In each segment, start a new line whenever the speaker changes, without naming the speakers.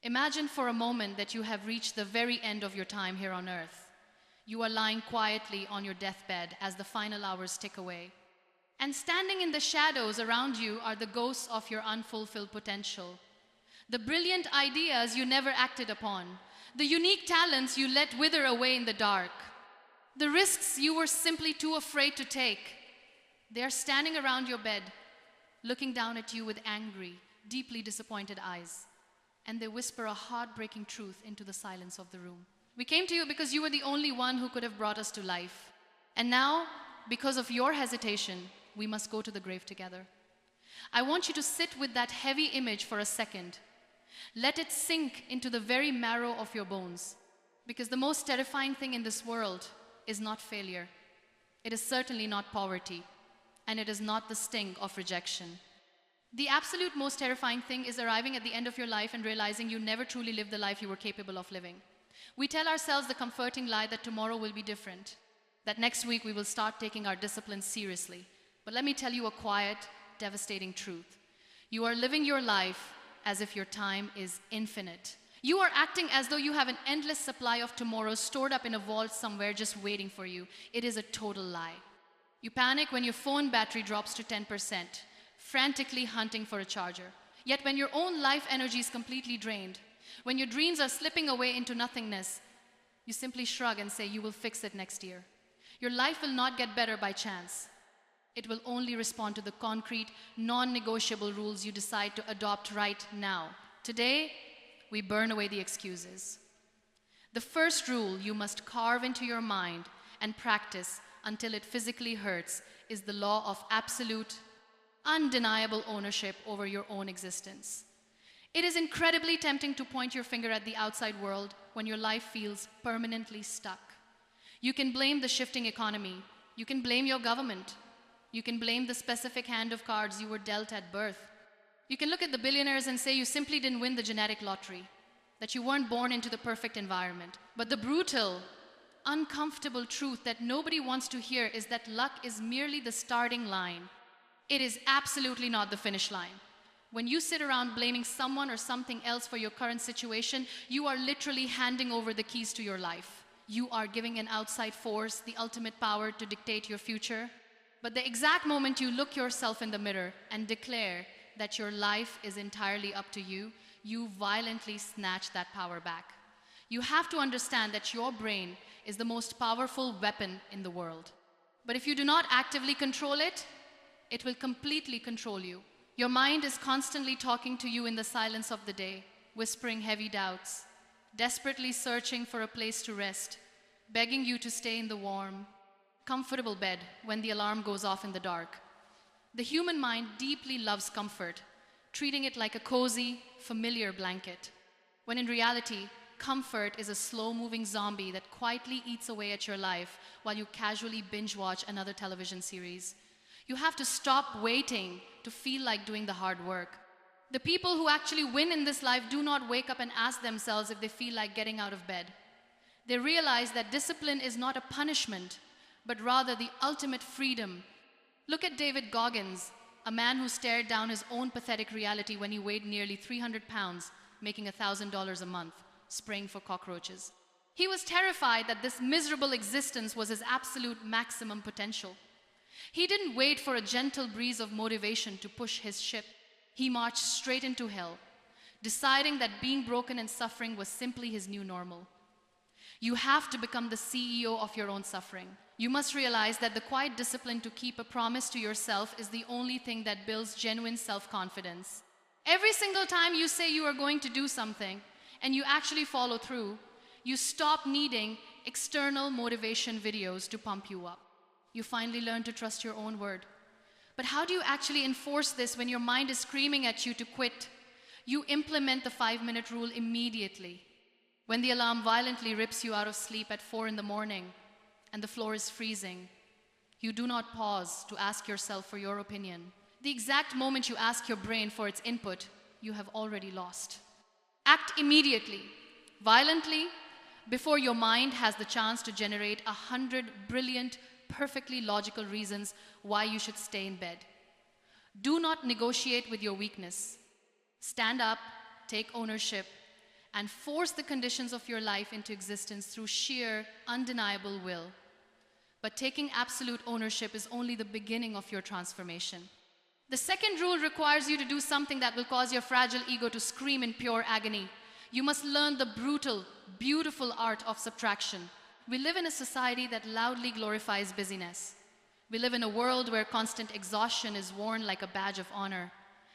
Imagine for a moment that you have reached the very end of your time here on earth. You are lying quietly on your deathbed as the final hours tick away. And standing in the shadows around you are the ghosts of your unfulfilled potential. The brilliant ideas you never acted upon. The unique talents you let wither away in the dark. The risks you were simply too afraid to take. They are standing around your bed, looking down at you with angry, deeply disappointed eyes. And they whisper a heartbreaking truth into the silence of the room. We came to you because you were the only one who could have brought us to life. And now, because of your hesitation, we must go to the grave together. I want you to sit with that heavy image for a second. Let it sink into the very marrow of your bones. Because the most terrifying thing in this world is not failure. It is certainly not poverty. And it is not the sting of rejection. The absolute most terrifying thing is arriving at the end of your life and realizing you never truly lived the life you were capable of living. We tell ourselves the comforting lie that tomorrow will be different, that next week we will start taking our discipline seriously. But let me tell you a quiet, devastating truth. You are living your life as if your time is infinite. You are acting as though you have an endless supply of tomorrows stored up in a vault somewhere just waiting for you. It is a total lie. You panic when your phone battery drops to 10%. Frantically hunting for a charger. Yet when your own life energy is completely drained, when your dreams are slipping away into nothingness, you simply shrug and say you will fix it next year. Your life will not get better by chance. It will only respond to the concrete, non-negotiable rules you decide to adopt right now. Today, we burn away the excuses. The first rule you must carve into your mind and practice until it physically hurts is the law of absolute, undeniable ownership over your own existence. It is incredibly tempting to point your finger at the outside world when your life feels permanently stuck. You can blame the shifting economy. You can blame your government. You can blame the specific hand of cards you were dealt at birth. You can look at the billionaires and say you simply didn't win the genetic lottery, that you weren't born into the perfect environment. But the brutal, uncomfortable truth that nobody wants to hear is that luck is merely the starting line. It is absolutely not the finish line. When you sit around blaming someone or something else for your current situation, you are literally handing over the keys to your life. You are giving an outside force the ultimate power to dictate your future. But the exact moment you look yourself in the mirror and declare that your life is entirely up to you, you violently snatch that power back. You have to understand that your brain is the most powerful weapon in the world. But if you do not actively control it, it will completely control you. Your mind is constantly talking to you in the silence of the day, whispering heavy doubts, desperately searching for a place to rest, begging you to stay in the warm, comfortable bed when the alarm goes off in the dark. The human mind deeply loves comfort, treating it like a cozy, familiar blanket, when in reality, comfort is a slow-moving zombie that quietly eats away at your life while you casually binge-watch another television series. You have to stop waiting to feel like doing the hard work. The people who actually win in this life do not wake up and ask themselves if they feel like getting out of bed. They realize that discipline is not a punishment, but rather the ultimate freedom. Look at David Goggins, a man who stared down his own pathetic reality when he weighed nearly 300 pounds, making $1,000 a month, spraying for cockroaches. He was terrified that this miserable existence was his absolute maximum potential. He didn't wait for a gentle breeze of motivation to push his ship. He marched straight into hell, deciding that being broken and suffering was simply his new normal. You have to become the CEO of your own suffering. You must realize that the quiet discipline to keep a promise to yourself is the only thing that builds genuine self-confidence. Every single time you say you are going to do something and you actually follow through, you stop needing external motivation videos to pump you up. You finally learn to trust your own word. But how do you actually enforce this when your mind is screaming at you to quit? You implement the 5-minute rule immediately. When the alarm violently rips you out of sleep at 4 in the morning and the floor is freezing, you do not pause to ask yourself for your opinion. The exact moment you ask your brain for its input, you have already lost. Act immediately, violently, before your mind has the chance to generate 100 brilliant, perfectly logical reasons why you should stay in bed. Do not negotiate with your weakness. Stand up, take ownership, and force the conditions of your life into existence through sheer, undeniable will. But taking absolute ownership is only the beginning of your transformation. The second rule requires you to do something that will cause your fragile ego to scream in pure agony. You must learn the brutal, beautiful art of subtraction. We live in a society that loudly glorifies busyness. We live in a world where constant exhaustion is worn like a badge of honor,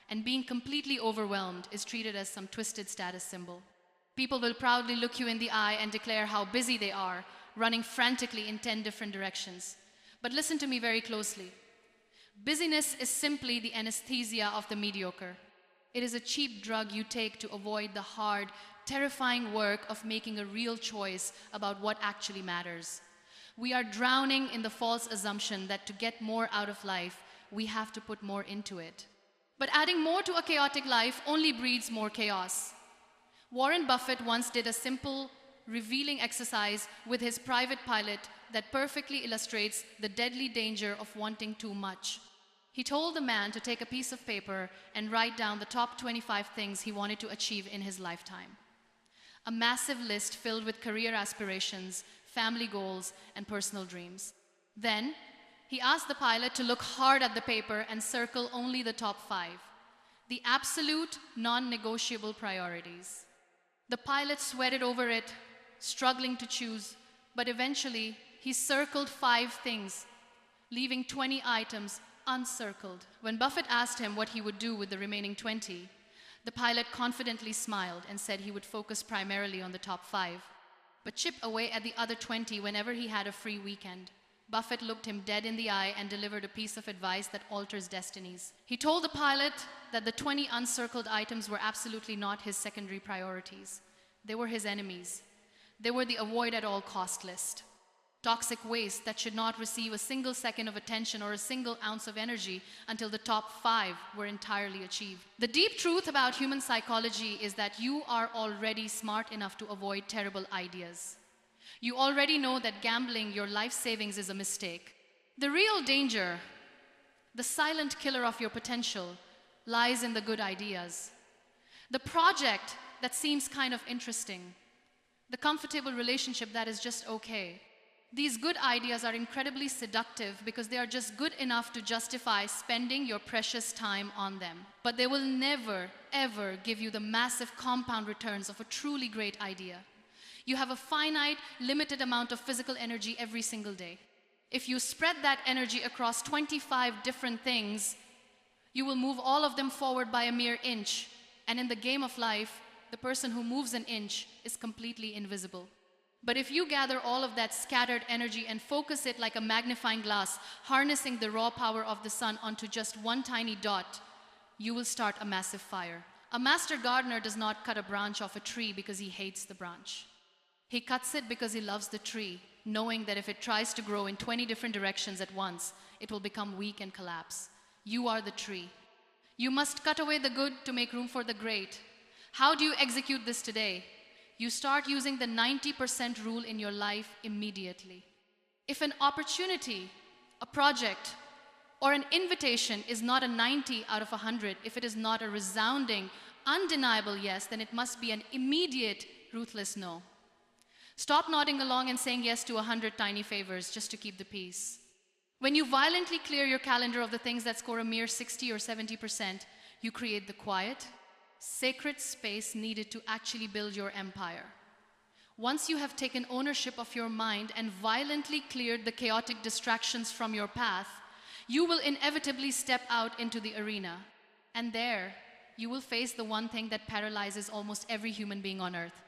and being completely overwhelmed is treated as some twisted status symbol. People will proudly look you in the eye and declare how busy they are, running frantically in 10 different directions. But listen to me very closely. Busyness is simply the anesthesia of the mediocre. It is a cheap drug you take to avoid the hard, terrifying work of making a real choice about what actually matters. We are drowning in the false assumption that to get more out of life, we have to put more into it. But adding more to a chaotic life only breeds more chaos. Warren Buffett once did a simple, revealing exercise with his private pilot that perfectly illustrates the deadly danger of wanting too much. He told the man to take a piece of paper and write down the top 25 things he wanted to achieve in his lifetime. A massive list filled with career aspirations, family goals, and personal dreams. Then, he asked the pilot to look hard at the paper and circle only the top 5, the absolute non-negotiable priorities. The pilot sweated over it, struggling to choose, but eventually he circled 5 things, leaving 20 items uncircled. When Buffett asked him what he would do with the remaining 20, the pilot confidently smiled and said he would focus primarily on the top 5, but chip away at the other 20 whenever he had a free weekend. Buffett looked him dead in the eye and delivered a piece of advice that alters destinies. He told the pilot that the 20 uncircled items were absolutely not his secondary priorities. They were his enemies. They were the avoid at all cost list. Toxic waste that should not receive a single second of attention or a single ounce of energy until the top 5 were entirely achieved. The deep truth about human psychology is that you are already smart enough to avoid terrible ideas. You already know that gambling your life savings is a mistake. The real danger, the silent killer of your potential, lies in the good ideas. The project that seems kind of interesting. The comfortable relationship that is just okay. These good ideas are incredibly seductive because they are just good enough to justify spending your precious time on them. But they will never, ever give you the massive compound returns of a truly great idea. You have a finite, limited amount of physical energy every single day. If you spread that energy across 25 different things, you will move all of them forward by a mere inch. And in the game of life, the person who moves an inch is completely invisible. But if you gather all of that scattered energy and focus it like a magnifying glass, harnessing the raw power of the sun onto just one tiny dot, you will start a massive fire. A master gardener does not cut a branch off a tree because he hates the branch. He cuts it because he loves the tree, knowing that if it tries to grow in 20 different directions at once, it will become weak and collapse. You are the tree. You must cut away the good to make room for the great. How do you execute this today? You start using the 90% rule in your life immediately. If an opportunity, a project, or an invitation is not a 90 out of 100, if it is not a resounding, undeniable yes, then it must be an immediate, ruthless no. Stop nodding along and saying yes to 100 tiny favors just to keep the peace. When you violently clear your calendar of the things that score a mere 60 or 70%, you create the quiet, sacred space needed to actually build your empire. Once you have taken ownership of your mind and violently cleared the chaotic distractions from your path, you will inevitably step out into the arena. And there, you will face the one thing that paralyzes almost every human being on earth: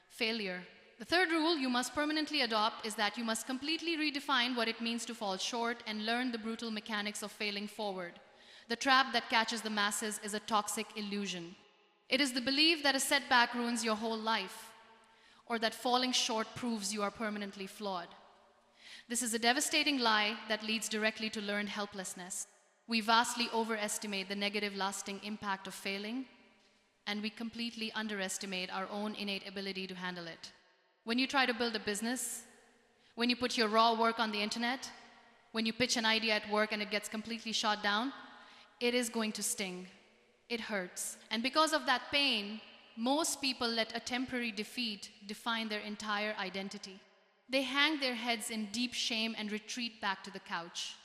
failure. The third rule you must permanently adopt is that you must completely redefine what it means to fall short and learn the brutal mechanics of failing forward. The trap that catches the masses is a toxic illusion. It is the belief that a setback ruins your whole life, or that falling short proves you are permanently flawed. This is a devastating lie that leads directly to learned helplessness. We vastly overestimate the negative lasting impact of failing, and we completely underestimate our own innate ability to handle it. When you try to build a business, when you put your raw work on the internet, when you pitch an idea at work and it gets completely shot down, it is going to sting. It hurts. And because of that pain, most people let a temporary defeat define their entire identity. They hang their heads in deep shame and retreat back to the couch.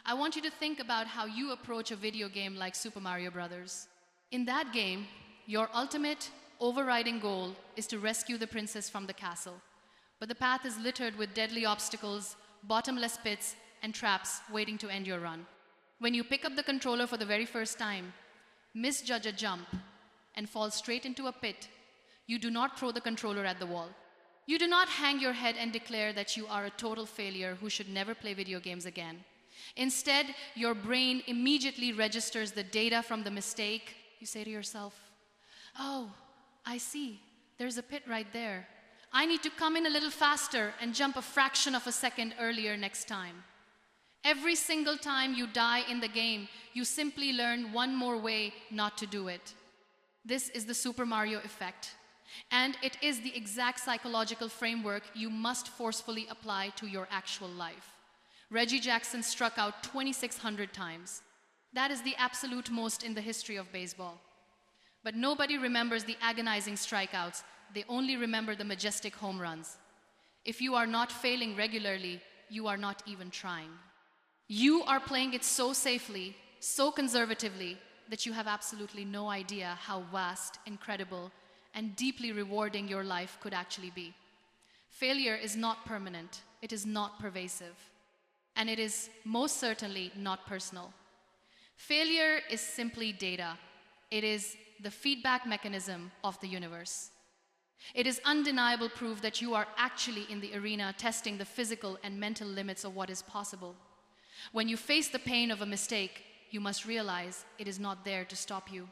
I want you to think about how you approach a video game like Super Mario Bros. In that game, your ultimate, overriding goal is to rescue the princess from the castle. But the path is littered with deadly obstacles, bottomless pits, and traps waiting to end your run. When you pick up the controller for the very first time, misjudge a jump, and fall straight into a pit, you do not throw the controller at the wall. You do not hang your head and declare that you are a total failure who should never play video games again. Instead, your brain immediately registers the data from the mistake. You say to yourself, "Oh, I see. There's a pit right there. I need to come in a little faster and jump a fraction of a second earlier next time." Every single time you die in the game, you simply learn one more way not to do it. This is the Super Mario effect, and it is the exact psychological framework you must forcefully apply to your actual life. Reggie Jackson struck out 2,600 times. That is the absolute most in the history of baseball. But nobody remembers the agonizing strikeouts. They only remember the majestic home runs. If you are not failing regularly, you are not even trying. You are playing it so safely, so conservatively, that you have absolutely no idea how vast, incredible, and deeply rewarding your life could actually be. Failure is not permanent, it is not pervasive, and it is most certainly not personal. Failure is simply data. It is the feedback mechanism of the universe. It is undeniable proof that you are actually in the arena testing the physical and mental limits of what is possible. When you face the pain of a mistake, you must realize it is not there to stop you.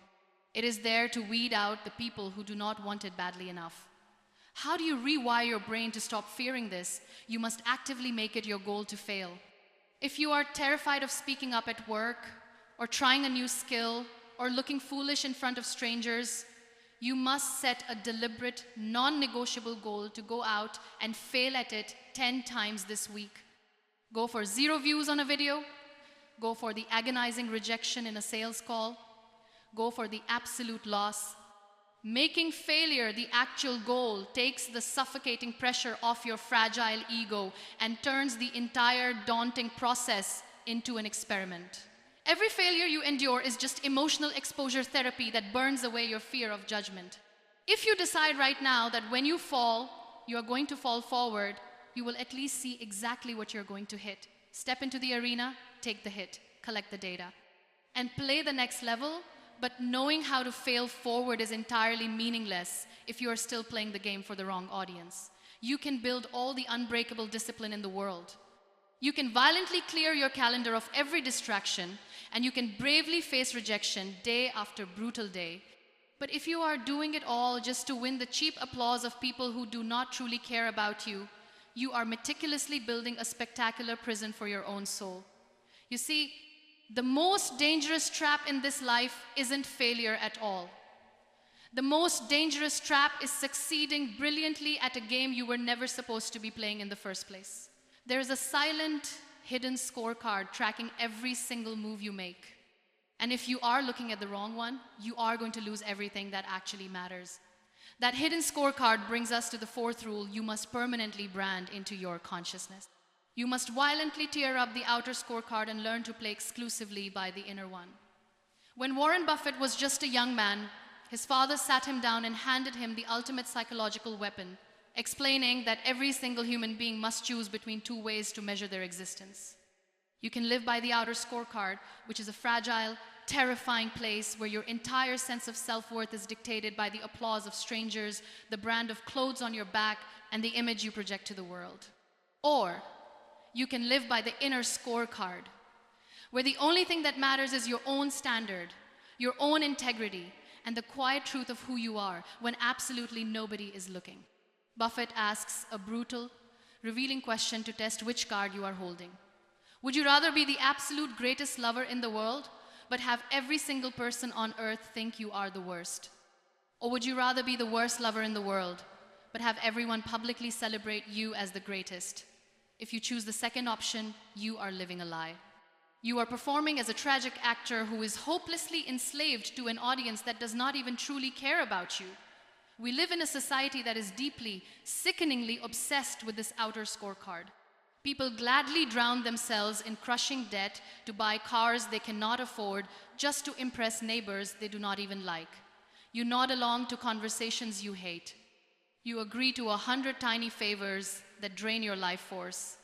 It is there to weed out the people who do not want it badly enough. How do you rewire your brain to stop fearing this? You must actively make it your goal to fail. If you are terrified of speaking up at work, or trying a new skill, or looking foolish in front of strangers, you must set a deliberate, non-negotiable goal to go out and fail at it 10 times this week. Go for 0 views on a video. Go for the agonizing rejection in a sales call. Go for the absolute loss. Making failure the actual goal takes the suffocating pressure off your fragile ego and turns the entire daunting process into an experiment. Every failure you endure is just emotional exposure therapy that burns away your fear of judgment. If you decide right now that when you fall, you are going to fall forward, you will at least see exactly what you're going to hit. Step into the arena, take the hit, collect the data, and play the next level. But knowing how to fail forward is entirely meaningless if you are still playing the game for the wrong audience. You can build all the unbreakable discipline in the world. You can violently clear your calendar of every distraction, and you can bravely face rejection day after brutal day. But if you are doing it all just to win the cheap applause of people who do not truly care about you, you are meticulously building a spectacular prison for your own soul. You see, the most dangerous trap in this life isn't failure at all. The most dangerous trap is succeeding brilliantly at a game you were never supposed to be playing in the first place. There is a silent, hidden scorecard tracking every single move you make. And if you are looking at the wrong one, you are going to lose everything that actually matters. That hidden scorecard brings us to the 4th rule you must permanently brand into your consciousness. You must violently tear up the outer scorecard and learn to play exclusively by the inner one. When Warren Buffett was just a young man, his father sat him down and handed him the ultimate psychological weapon, explaining that every single human being must choose between 2 ways to measure their existence. You can live by the outer scorecard, which is a fragile, terrifying place where your entire sense of self-worth is dictated by the applause of strangers, the brand of clothes on your back, and the image you project to the world. Or you can live by the inner scorecard, where the only thing that matters is your own standard, your own integrity, and the quiet truth of who you are when absolutely nobody is looking. Buffett asks a brutal, revealing question to test which card you are holding. Would you rather be the absolute greatest lover in the world, but have every single person on earth think you are the worst? Or would you rather be the worst lover in the world, but have everyone publicly celebrate you as the greatest? If you choose the second option, you are living a lie. You are performing as a tragic actor who is hopelessly enslaved to an audience that does not even truly care about you. We live in a society that is deeply, sickeningly obsessed with this outer scorecard. People gladly drown themselves in crushing debt to buy cars they cannot afford just to impress neighbors they do not even like. You nod along to conversations you hate. You agree to 100 tiny favors that drain your life force.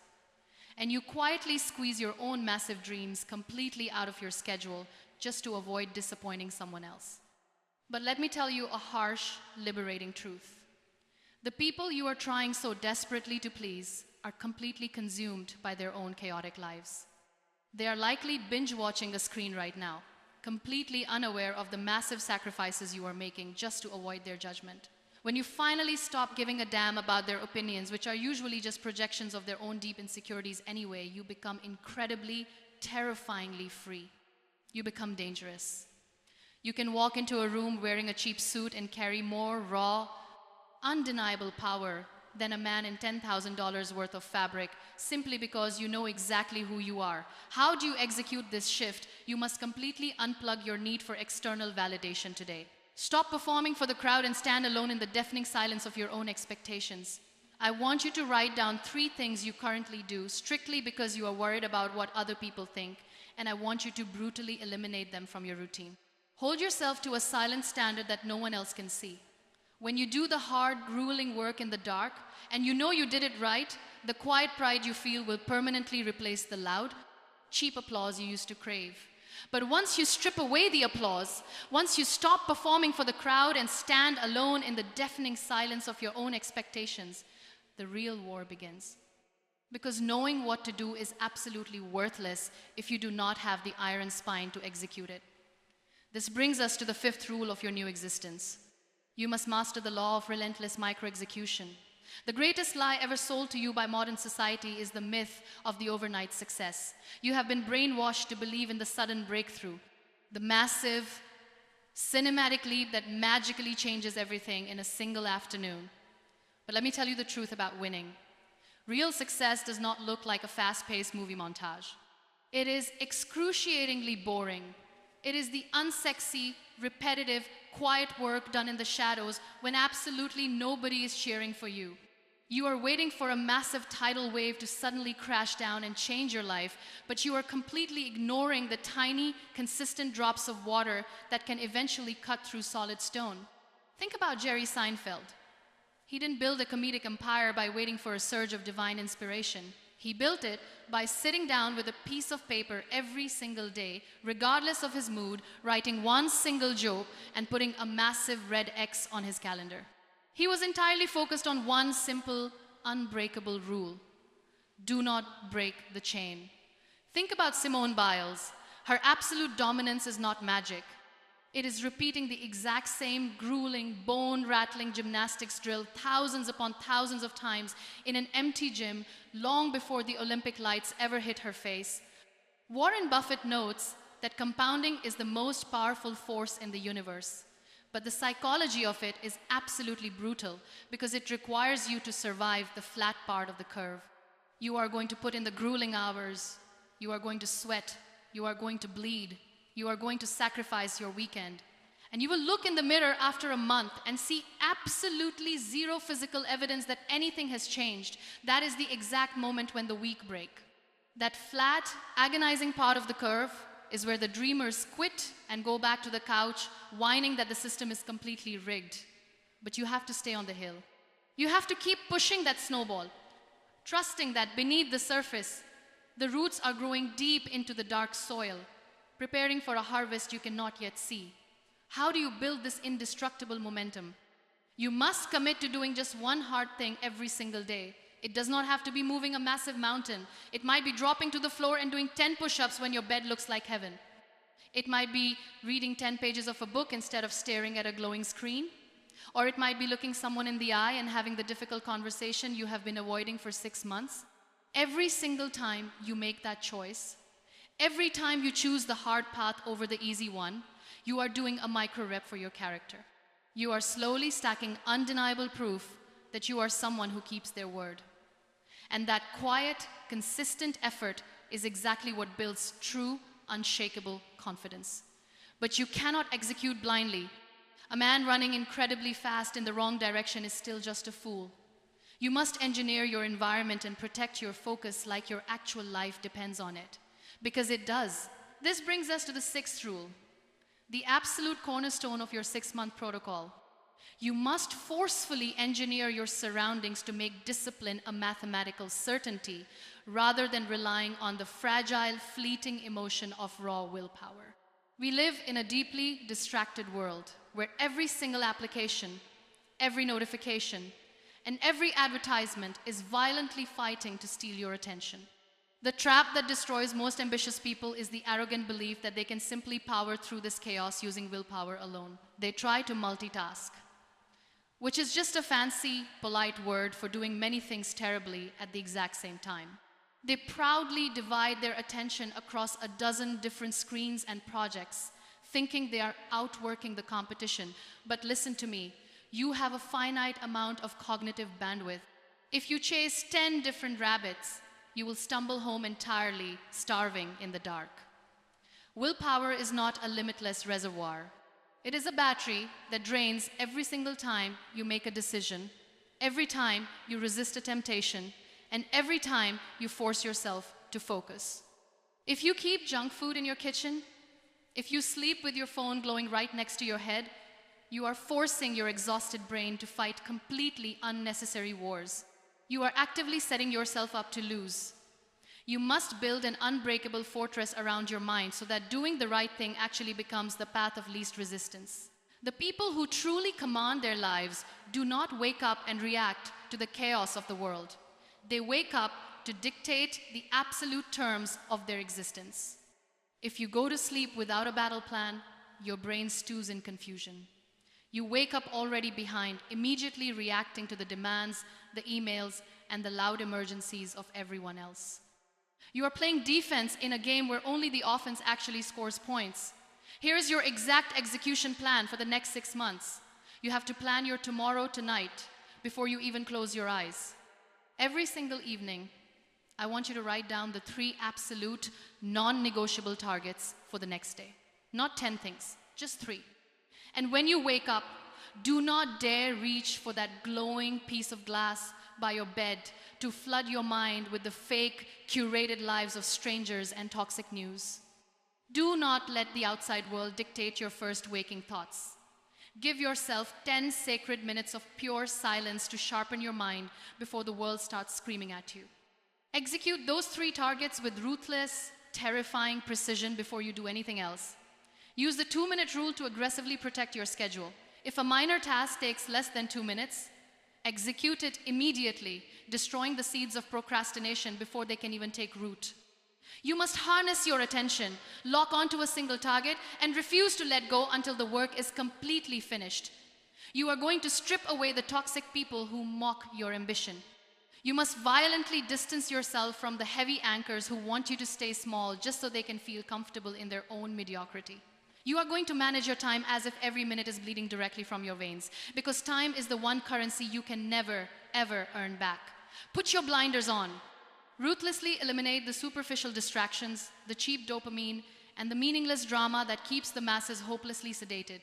And you quietly squeeze your own massive dreams completely out of your schedule just to avoid disappointing someone else. But let me tell you a harsh, liberating truth. The people you are trying so desperately to please are completely consumed by their own chaotic lives. They are likely binge-watching a screen right now, completely unaware of the massive sacrifices you are making just to avoid their judgment. When you finally stop giving a damn about their opinions, which are usually just projections of their own deep insecurities anyway, you become incredibly, terrifyingly free. You become dangerous. You can walk into a room wearing a cheap suit and carry more raw, undeniable power than a man in $10,000 worth of fabric simply because you know exactly who you are. How do you execute this shift? You must completely unplug your need for external validation today. Stop performing for the crowd and stand alone in the deafening silence of your own expectations. I want you to write down 3 things you currently do strictly because you are worried about what other people think, and I want you to brutally eliminate them from your routine. Hold yourself to a silent standard that no one else can see. When you do the hard, grueling work in the dark, and you know you did it right, the quiet pride you feel will permanently replace the loud, cheap applause you used to crave. But once you strip away the applause, once you stop performing for the crowd and stand alone in the deafening silence of your own expectations, the real war begins. Because knowing what to do is absolutely worthless if you do not have the iron spine to execute it. This brings us to the 5th rule of your new existence. You must master the law of relentless micro-execution. The greatest lie ever sold to you by modern society is the myth of the overnight success. You have been brainwashed to believe in the sudden breakthrough, the massive, cinematic leap that magically changes everything in a single afternoon. But let me tell you the truth about winning. Real success does not look like a fast-paced movie montage. It is excruciatingly boring. It is the unsexy, repetitive, quiet work done in the shadows when absolutely nobody is cheering for you. You are waiting for a massive tidal wave to suddenly crash down and change your life, but you are completely ignoring the tiny, consistent drops of water that can eventually cut through solid stone. Think about Jerry Seinfeld. He didn't build a comedic empire by waiting for a surge of divine inspiration. He built it by sitting down with a piece of paper every single day, regardless of his mood, writing one single joke and putting a massive red X on his calendar. He was entirely focused on one simple, unbreakable rule. Do not break the chain. Think about Simone Biles. Her absolute dominance is not magic. It is repeating the exact same grueling, bone-rattling gymnastics drill thousands upon thousands of times in an empty gym long before the Olympic lights ever hit her face. Warren Buffett notes that compounding is the most powerful force in the universe. But the psychology of it is absolutely brutal because it requires you to survive the flat part of the curve. You are going to put in the grueling hours. You are going to sweat. You are going to bleed. You are going to sacrifice your weekend. And you will look in the mirror after a month and see absolutely zero physical evidence that anything has changed. That is the exact moment when the week break. That flat, agonizing part of the curve is where the dreamers quit and go back to the couch, whining that the system is completely rigged. But you have to stay on the hill. You have to keep pushing that snowball, trusting that beneath the surface, the roots are growing deep into the dark soil, preparing for a harvest you cannot yet see. How do you build this indestructible momentum? You must commit to doing just one hard thing every single day. It does not have to be moving a massive mountain. It might be dropping to the floor and doing 10 push-ups when your bed looks like heaven. It might be reading 10 pages of a book instead of staring at a glowing screen. Or it might be looking someone in the eye and having the difficult conversation you have been avoiding for 6 months. Every single time you make that choice, every time you choose the hard path over the easy one, you are doing a micro-rep for your character. You are slowly stacking undeniable proof that you are someone who keeps their word. And that quiet, consistent effort is exactly what builds true, unshakable confidence. But you cannot execute blindly. A man running incredibly fast in the wrong direction is still just a fool. You must engineer your environment and protect your focus like your actual life depends on it. Because it does. This brings us to the sixth rule, the absolute cornerstone of your 6-month protocol. You must forcefully engineer your surroundings to make discipline a mathematical certainty rather than relying on the fragile, fleeting emotion of raw willpower. We live in a deeply distracted world where every single application, every notification, and every advertisement is violently fighting to steal your attention. The trap that destroys most ambitious people is the arrogant belief that they can simply power through this chaos using willpower alone. They try to multitask, which is just a fancy, polite word for doing many things terribly at the exact same time. They proudly divide their attention across a dozen different screens and projects, thinking they are outworking the competition. But listen to me, you have a finite amount of cognitive bandwidth. If you chase 10 different rabbits, you will stumble home entirely, starving in the dark. Willpower is not a limitless reservoir. It is a battery that drains every single time you make a decision, every time you resist a temptation, and every time you force yourself to focus. If you keep junk food in your kitchen, if you sleep with your phone glowing right next to your head, you are forcing your exhausted brain to fight completely unnecessary wars. You are actively setting yourself up to lose. You must build an unbreakable fortress around your mind so that doing the right thing actually becomes the path of least resistance. The people who truly command their lives do not wake up and react to the chaos of the world. They wake up to dictate the absolute terms of their existence. If you go to sleep without a battle plan, your brain stews in confusion. You wake up already behind, immediately reacting to the demands, the emails, and the loud emergencies of everyone else. You are playing defense in a game where only the offense actually scores points. Here is your exact execution plan for the next 6 months. You have to plan your tomorrow tonight before you even close your eyes. Every single evening, I want you to write down the 3 absolute non-negotiable targets for the next day. Not 10 things, just 3. And when you wake up, do not dare reach for that glowing piece of glass by your bed to flood your mind with the fake, curated lives of strangers and toxic news. Do not let the outside world dictate your first waking thoughts. Give yourself 10 sacred minutes of pure silence to sharpen your mind before the world starts screaming at you. Execute those 3 targets with ruthless, terrifying precision before you do anything else. Use the 2-minute rule to aggressively protect your schedule. If a minor task takes less than 2 minutes, execute it immediately, destroying the seeds of procrastination before they can even take root. You must harness your attention, lock onto a single target, and refuse to let go until the work is completely finished. You are going to strip away the toxic people who mock your ambition. You must violently distance yourself from the heavy anchors who want you to stay small just so they can feel comfortable in their own mediocrity. You are going to manage your time as if every minute is bleeding directly from your veins, because time is the one currency you can never, ever earn back. Put your blinders on. Ruthlessly eliminate the superficial distractions, the cheap dopamine, and the meaningless drama that keeps the masses hopelessly sedated.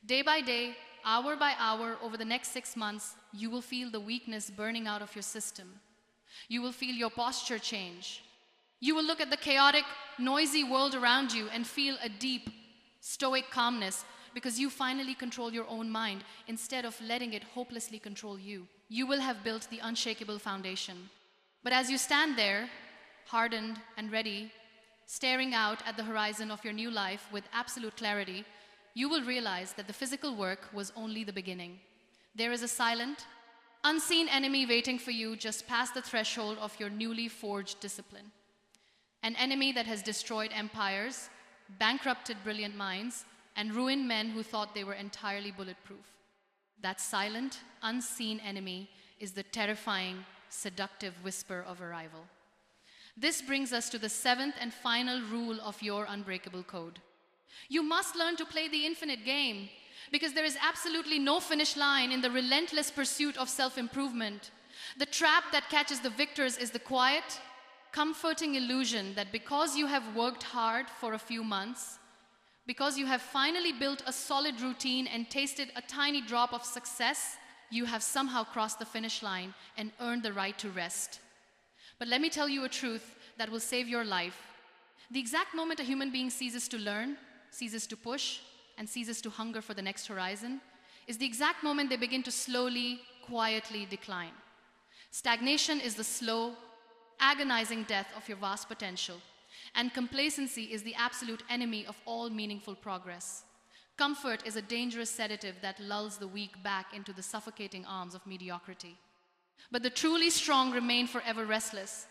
Day by day, hour by hour, over the next 6 months, you will feel the weakness burning out of your system. You will feel your posture change. You will look at the chaotic, noisy world around you and feel a deep, stoic calmness because you finally control your own mind instead of letting it hopelessly control you. You will have built the unshakable foundation. But as you stand there, hardened and ready, staring out at the horizon of your new life with absolute clarity, you will realize that the physical work was only the beginning. There is a silent, unseen enemy waiting for you just past the threshold of your newly forged discipline. An enemy that has destroyed empires, bankrupted brilliant minds, and ruined men who thought they were entirely bulletproof. That silent, unseen enemy is the terrifying, seductive whisper of arrival. This brings us to the 7th and final rule of your Unbreakable code. You must learn to play the infinite game, because there is absolutely no finish line in the relentless pursuit of self-improvement. The trap that catches the victors is the quiet, comforting illusion that because you have worked hard for a few months, Because you have finally built a solid routine and tasted a tiny drop of success, you have somehow crossed the finish line and earned the right to rest. But let me tell you a truth that will save your life. The exact moment a human being ceases to learn, ceases to push, and ceases to hunger for the next horizon is the exact moment they begin to slowly, quietly decline. Stagnation is the slow, agonizing death of your vast potential, and complacency is the absolute enemy of all meaningful progress. Comfort is a dangerous sedative that lulls the weak back into the suffocating arms of mediocrity. But the truly strong remain forever restless.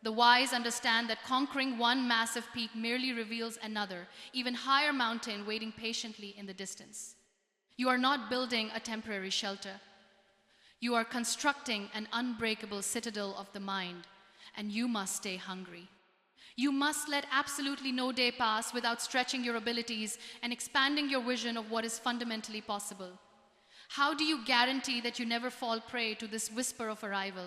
The wise understand that conquering one massive peak merely reveals another, even higher mountain waiting patiently in the distance. You are not building a temporary shelter. You are constructing an unbreakable citadel of the mind, and you must stay hungry. You must let absolutely no day pass without stretching your abilities and expanding your vision of what is fundamentally possible. How do you guarantee that you never fall prey to this whisper of arrival?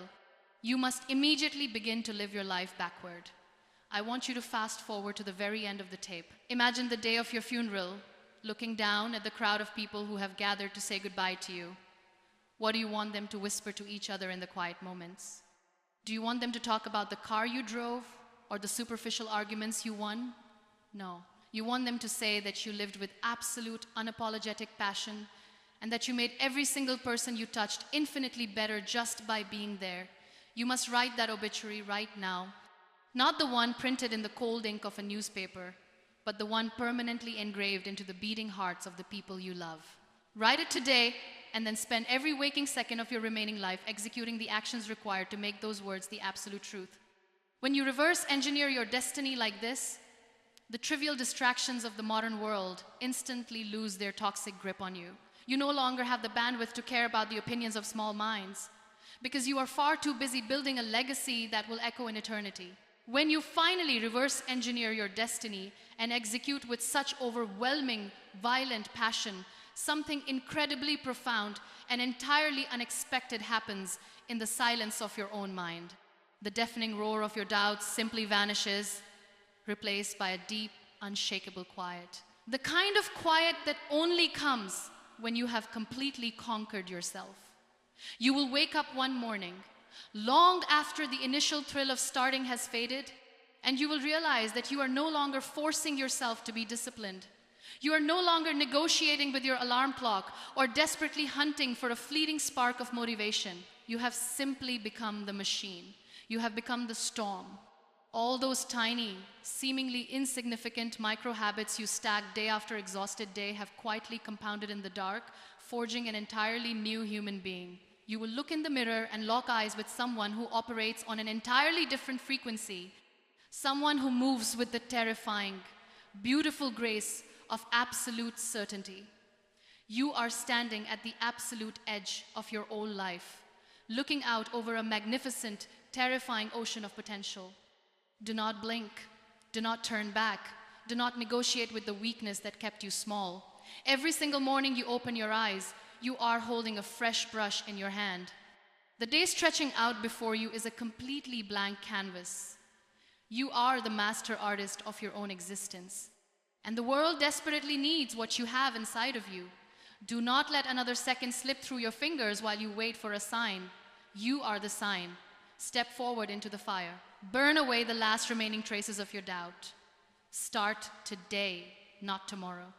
You must immediately begin to live your life backward. I want you to fast forward to the very end of the tape. Imagine the day of your funeral, looking down at the crowd of people who have gathered to say goodbye to you. What do you want them to whisper to each other in the quiet moments? Do you want them to talk about the car you drove or the superficial arguments you won? No. You want them to say that you lived with absolute, unapologetic passion and that you made every single person you touched infinitely better just by being there. You must write that obituary right now. Not the one printed in the cold ink of a newspaper, but the one permanently engraved into the beating hearts of the people you love. Write it today, and then spend every waking second of your remaining life executing the actions required to make those words the absolute truth. When you reverse engineer your destiny like this, the trivial distractions of the modern world instantly lose their toxic grip on you. You no longer have the bandwidth to care about the opinions of small minds, because you are far too busy building a legacy that will echo in eternity. When you finally reverse engineer your destiny and execute with such overwhelming, violent passion, something incredibly profound and entirely unexpected happens in the silence of your own mind. The deafening roar of your doubts simply vanishes, replaced by a deep, unshakable quiet. The kind of quiet that only comes when you have completely conquered yourself. You will wake up one morning, long after the initial thrill of starting has faded, and you will realize that you are no longer forcing yourself to be disciplined. You are no longer negotiating with your alarm clock or desperately hunting for a fleeting spark of motivation. You have simply become the machine. You have become the storm. All those tiny, seemingly insignificant micro habits you stack day after exhausted day have quietly compounded in the dark, forging an entirely new human being. You will look in the mirror and lock eyes with someone who operates on an entirely different frequency, someone who moves with the terrifying, beautiful grace of absolute certainty. You are standing at the absolute edge of your own life, looking out over a magnificent, terrifying ocean of potential. Do not blink. Do not turn back. Do not negotiate with the weakness that kept you small. Every single morning you open your eyes, you are holding a fresh brush in your hand. The day stretching out before you is a completely blank canvas. You are the master artist of your own existence. And the world desperately needs what you have inside of you. Do not let another second slip through your fingers while you wait for a sign. You are the sign. Step forward into the fire. Burn away the last remaining traces of your doubt. Start today, not tomorrow.